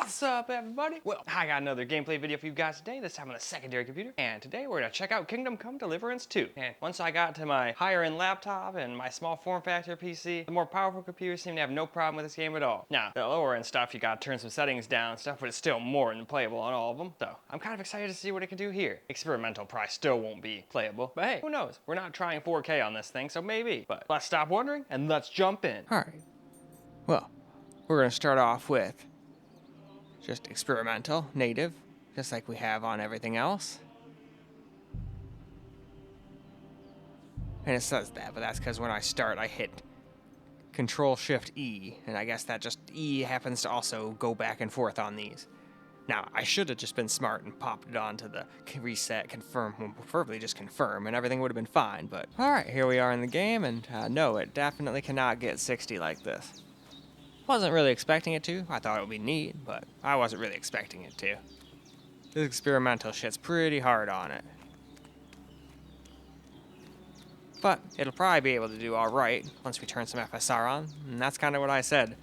What's up, everybody? Well, I got another gameplay video for you guys today, this time on a secondary computer. And today we're gonna check out Kingdom Come Deliverance II. And once I got to my higher end laptop and my small form factor PC, the more powerful computers seem to have no problem with this game at all. Now, the lower end stuff, you gotta turn some settings down and stuff, but it's still more than playable on all of them. So, I'm kind of excited to see what it can do here. Experimental probably still won't be playable, but hey, who knows? We're not trying 4K on this thing, so maybe. But let's stop wondering and let's jump in. All right. Well, we're going to start off with just experimental, native, just like we have on everything else. And it says that, but that's because when I start, I hit Control-Shift-E, and I guess that just E happens to also go back and forth on these. Now, I should have just been smart and popped it onto the reset, confirm, well, preferably just confirm, and everything would have been fine, but alright, here we are in the game, and no, it definitely cannot get 60 like this. Wasn't really expecting it to. I thought it would be neat, but I wasn't really expecting it to. This experimental shit's pretty hard on it. But it'll probably be able to do alright once we turn some FSR on, and that's kind of what I said.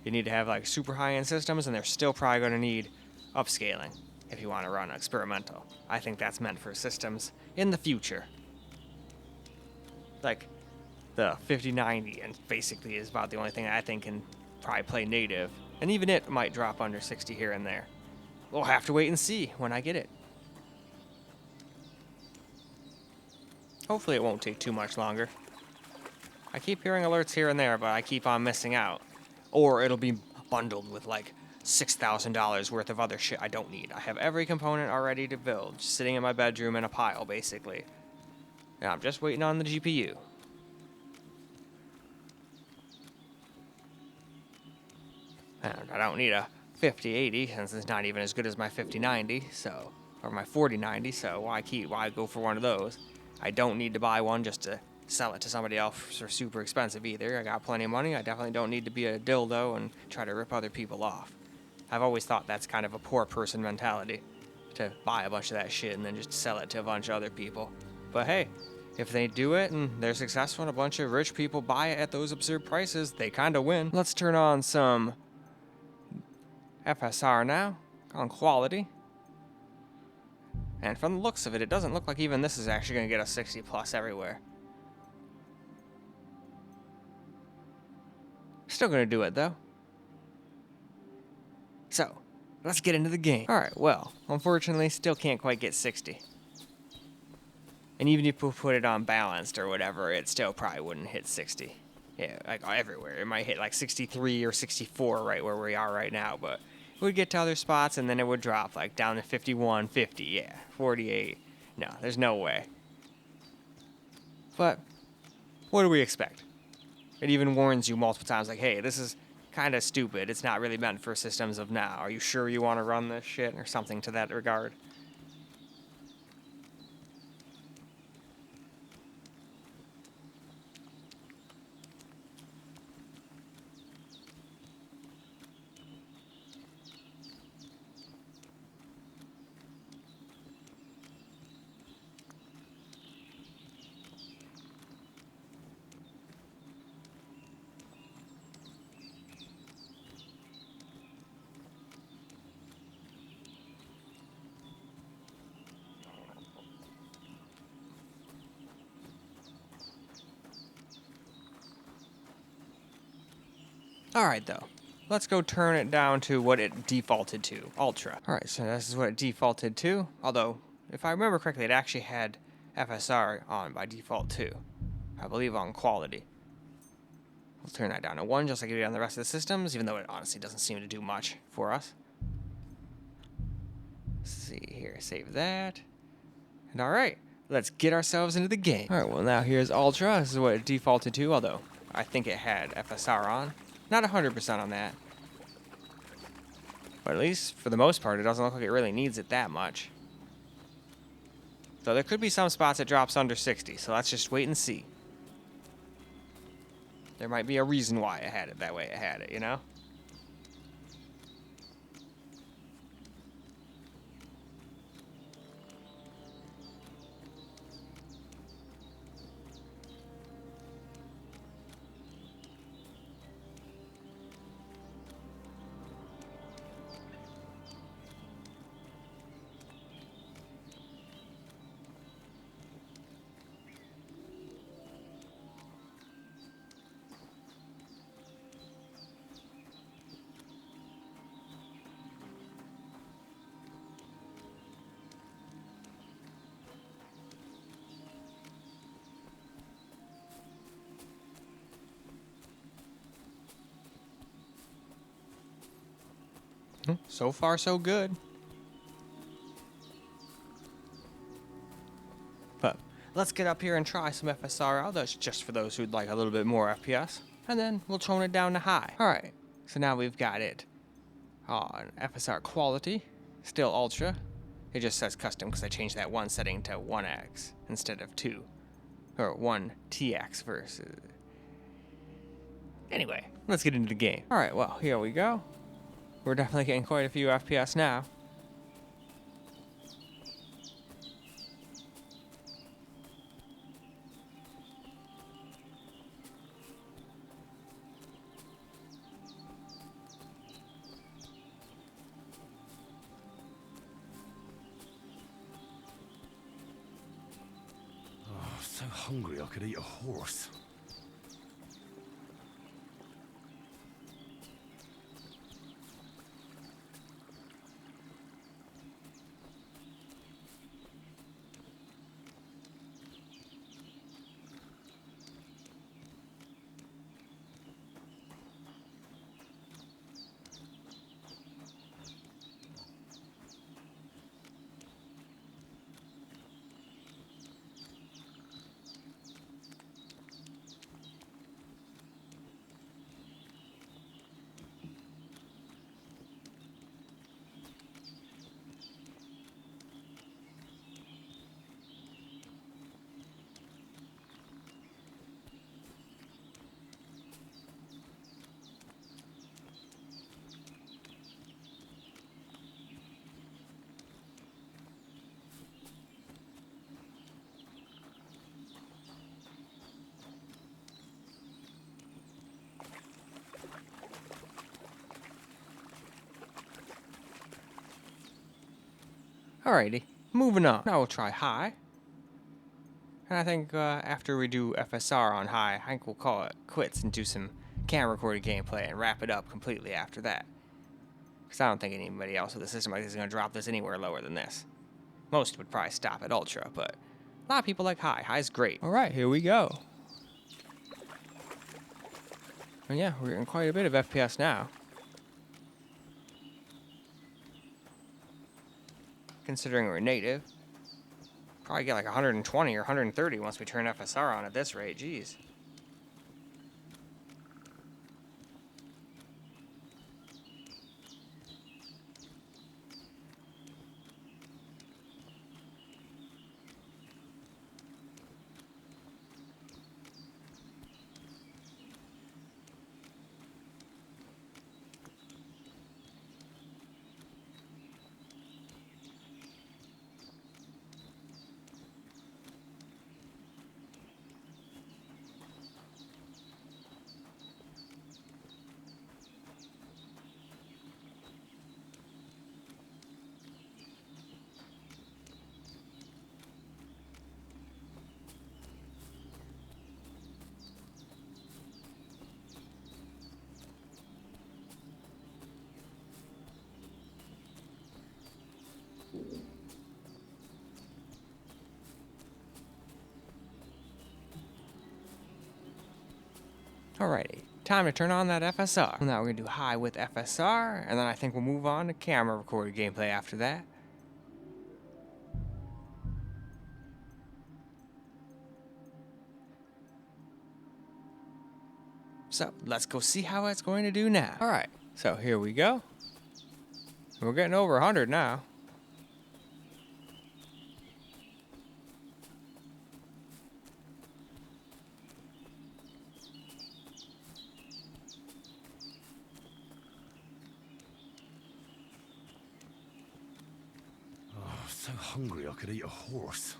You need to have like super high-end systems, and they're still probably going to need upscaling if you want to run experimental. I think that's meant for systems in the future. Like the 5090 and basically is about the only thing I think can probably play native, and even it might drop under 60 here and there. We'll have to wait and see when I get it. Hopefully it won't take too much longer. I keep hearing alerts here and there, but I keep on missing out. Or it'll be bundled with like $6,000 worth of other shit I don't need. I have every component already to build, just sitting in my bedroom in a pile, basically. And I'm just waiting on the GPU. And I don't need a 5080 since it's not even as good as my 5090, so, or my 4090, so why go for one of those? I don't need to buy one just to sell it to somebody else for super expensive either. I got plenty of money. I definitely don't need to be a dildo and try to rip other people off. I've always thought that's kind of a poor person mentality, to buy a bunch of that shit and then just sell it to a bunch of other people. But hey, if they do it and they're successful and a bunch of rich people buy it at those absurd prices, they kind of win. Let's turn on some FSR now, on quality. And from the looks of it, it doesn't look like even this is actually going to get a 60 plus everywhere. Still going to do it though. So, let's get into the game. Alright, well, unfortunately, still can't quite get 60. And even if you put it on balanced or whatever, it still probably wouldn't hit 60. Yeah, like everywhere. It might hit like 63 or 64 right where we are right now, but it would get to other spots and then it would drop like down to 51, 50, yeah, 48. No, there's no way. But what do we expect? It even warns you multiple times like, hey, this is kind of stupid. It's not really meant for systems of now. Are you sure you want to run this shit or something to that regard? Alright though, let's go turn it down to what it defaulted to, Ultra. Alright, so this is what it defaulted to, although, if I remember correctly, it actually had FSR on by default too. I believe on quality. We'll turn that down to 1 just like we did on the rest of the systems, even though it honestly doesn't seem to do much for us. Let's see here, save that. And alright, let's get ourselves into the game. Alright, well now here's Ultra, this is what it defaulted to, although I think it had FSR on. Not 100% on that. But at least, for the most part, it doesn't look like it really needs it that much. Though there could be some spots it drops under 60, so let's just wait and see. There might be a reason why it had it that way it had it, you know? So far, so good. But let's get up here and try some FSR out. That's just for those who'd like a little bit more FPS. And then we'll tone it down to high. Alright, so now we've got it on FSR quality, still ultra. It just says custom because I changed that one setting to 1x instead of 2. Or 1TX versus... Anyway, let's get into the game. Alright, well, here we go. We're definitely getting quite a few FPS now. Oh, so hungry I could eat a horse. Alrighty, moving on. Now we'll try high. And I think after we do FSR on high, I think we'll call it quits and do some camera recorded gameplay and wrap it up completely after that. Because I don't think anybody else with a system like this is going to drop this anywhere lower than this. Most would probably stop at ultra, but a lot of people like high. High's great. Alright, here we go. And yeah, we're getting quite a bit of FPS now. Considering we're native. Probably get like 120 or 130 once we turn FSR on at this rate. Jeez. Alrighty, time to turn on that FSR. Now we're going to do high with FSR, and then I think we'll move on to camera recorded gameplay after that. So, let's go see how it's going to do now. Alright, so here we go. We're getting over 100 now. So hungry I could eat a horse.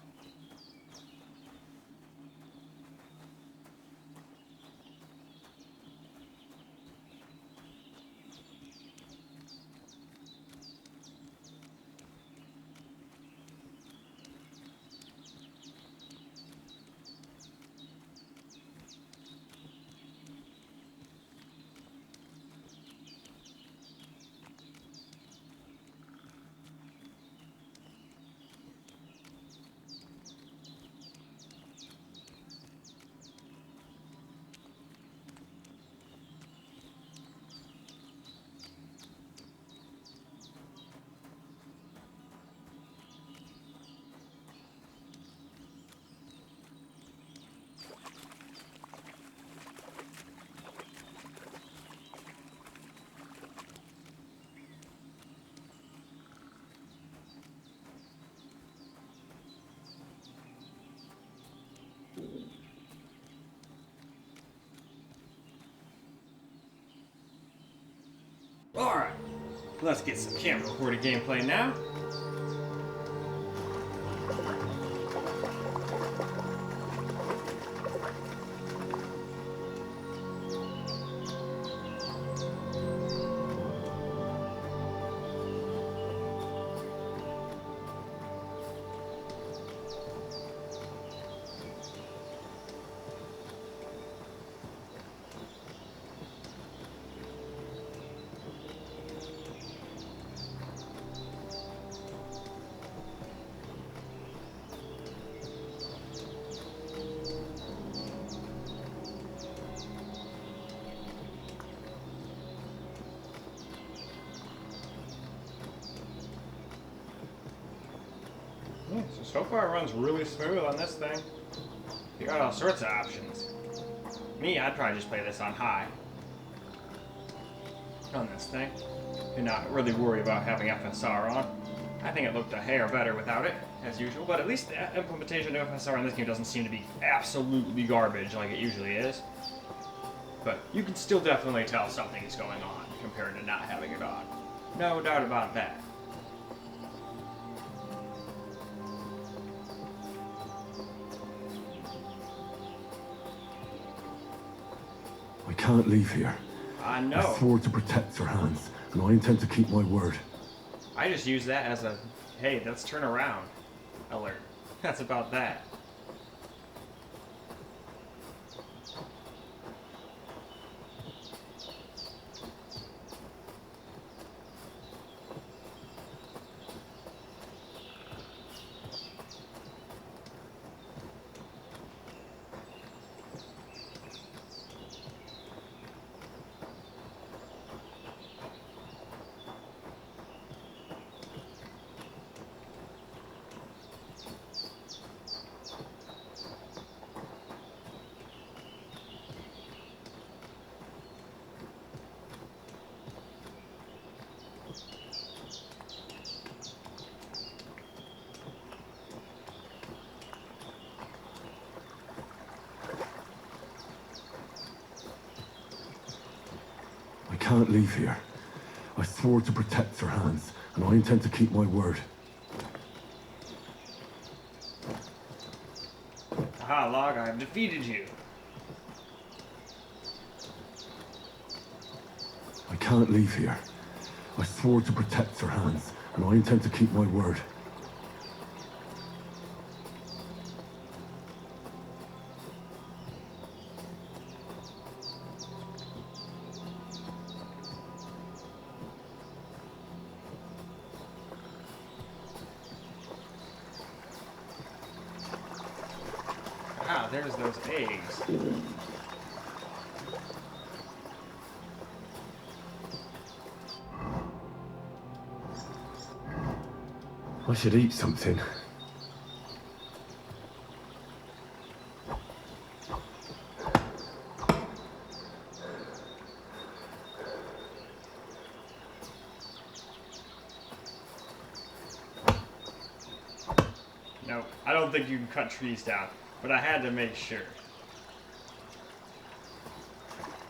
Let's get some camera recorded gameplay now. So far it runs really smooth on this thing. You got all sorts of options. Me, I'd probably just play this on high. On this thing. And not really worry about having FSR on. I think it looked a hair better without it, as usual, but at least the implementation of FSR in this game doesn't seem to be absolutely garbage like it usually is. But you can still definitely tell something is going on compared to not having it on. No doubt about that. I can't leave here. I I know. swore to protect your hands, and I intend to keep my word. I just use that as a, hey, let's turn around alert. That's about that. I can't leave here. I swore to protect your hands, and I intend to keep my word. Aha, Log, I have defeated you. I can't leave here. I swore to protect your hands, and I intend to keep my word. Ah, there's those eggs. I should eat something. No, I don't think you can cut trees down, but I had to make sure.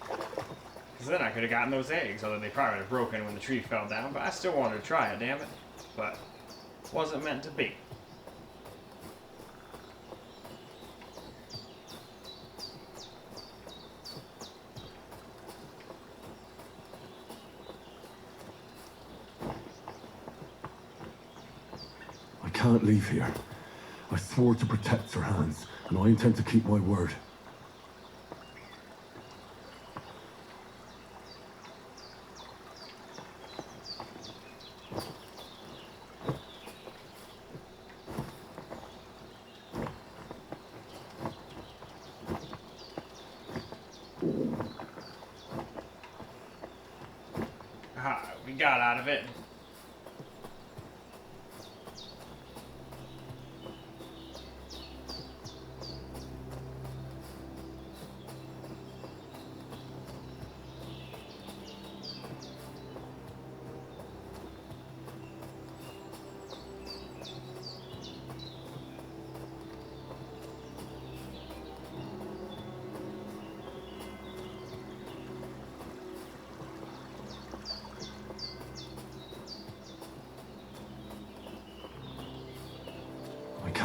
Because then I could have gotten those eggs, although they probably would have broken when the tree fell down, but I still wanted to try it, damn it. But wasn't meant to be. I can't leave here. I swore to protect your hands, and I intend to keep my word. Ah, we got out of it.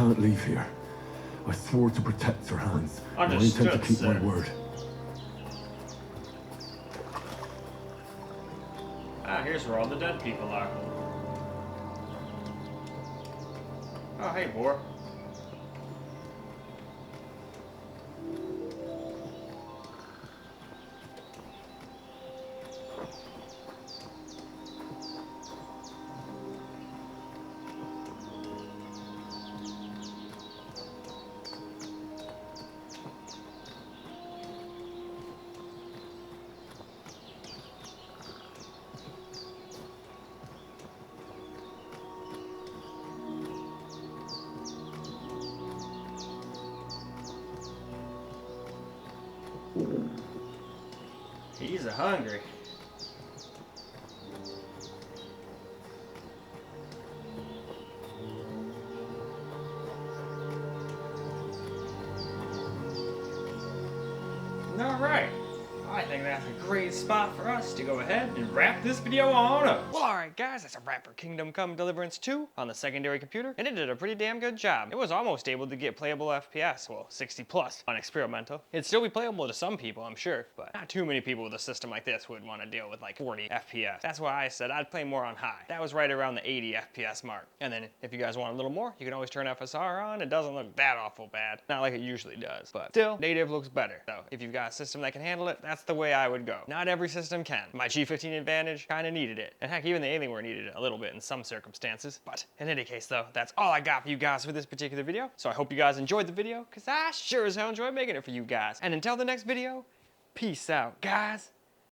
can't leave here. I swore to protect Sirhan's, and I intend to Understood, keep my sir. word. Ah, here's where all the dead people are. Oh, hey, boy. He's hungry. All right. I think that's a great spot for us to go ahead and wrap this video on up. Well, alright guys, that's a wrap for Kingdom Come Deliverance II on the secondary computer, and it did a pretty damn good job. It was almost able to get playable FPS, well, 60 plus on experimental. It'd still be playable to some people, I'm sure, but not too many people with a system like this would want to deal with like 40 FPS. That's why I said I'd play more on high. That was right around the 80 FPS mark. And then if you guys want a little more, you can always turn FSR on. It doesn't look that awful bad. Not like it usually does, but still, native looks better. So if you've got a system that can handle it, that's the way I would go. Not every system can. My G15 Advantage kind of needed it. And heck, even the Alienware needed it a little bit in some circumstances. But in any case though, that's all I got for you guys for this particular video. So I hope you guys enjoyed the video, because I sure as hell enjoyed making it for you guys. And until the next video, peace out, guys.